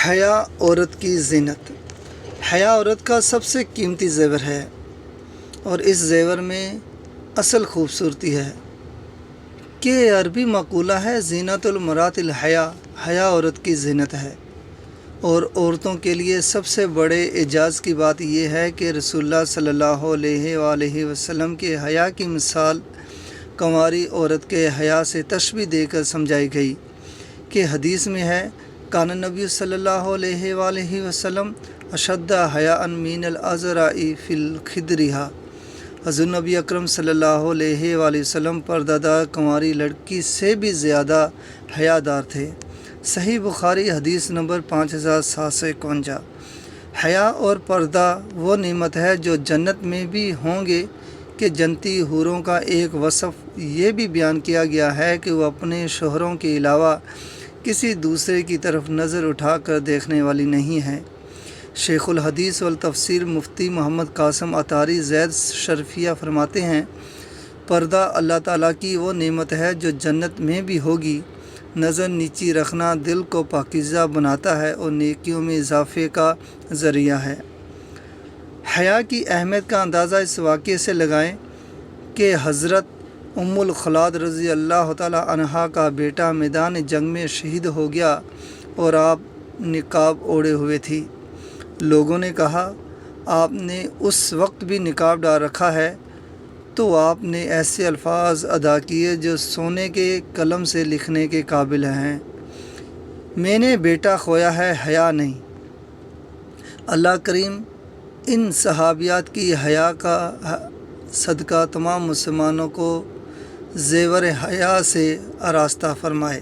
حیا عورت کی زینت۔ حیا عورت کا سب سے قیمتی زیور ہے اور اس زیور میں اصل خوبصورتی ہے کہ عربی مقولہ ہے زینت المرات الحیا، حیا عورت کی زینت ہے۔ اور عورتوں کے لیے سب سے بڑے اعزاز کی بات یہ ہے کہ رسول اللہ صلی اللہ علیہ وآلہ وسلم کے حیا کی مثال کنواری عورت کے حیا سے تشبیہ دے کر سمجھائی گئی کہ حدیث میں ہے کان نبی صلی اللہ علیہ وآلہ وسلم اشد حیاء من العذراء فی الخدرہا۔ حضور نبی اکرم صلی اللہ علیہ وآلہ وسلم پردہ دار کنواری لڑکی سے بھی زیادہ حیا دار تھے۔ صحیح بخاری حدیث نمبر 5751۔ حیا اور پردہ وہ نعمت ہے جو جنت میں بھی ہوں گے کہ جنتی حوروں کا ایک وصف یہ بھی بیان کیا گیا ہے کہ وہ اپنے شوہروں کے علاوہ کسی دوسرے کی طرف نظر اٹھا کر دیکھنے والی نہیں ہیں۔ شیخ الحدیث والتفسیر مفتی محمد قاسم عطاری زید شرفیہ فرماتے ہیں پردہ اللہ تعالیٰ کی وہ نعمت ہے جو جنت میں بھی ہوگی۔ نظر نیچی رکھنا دل کو پاکیزہ بناتا ہے اور نیکیوں میں اضافے کا ذریعہ ہے۔ حیا کی اہمیت کا اندازہ اس واقعے سے لگائیں کہ حضرت ام الخلاد رضی اللہ تعالیٰ عنہا کا بیٹا میدان جنگ میں شہید ہو گیا اور آپ نقاب اوڑھے ہوئے تھی۔ لوگوں نے کہا آپ نے اس وقت بھی نقاب ڈال رکھا ہے، تو آپ نے ایسے الفاظ ادا کیے جو سونے کے قلم سے لکھنے کے قابل ہیں، میں نے بیٹا کھویا ہے حیا نہیں۔ اللہ کریم ان صحابیات کی حیا کا صدقہ تمام مسلمانوں کو زیور حیا سے آراستہ فرمائے۔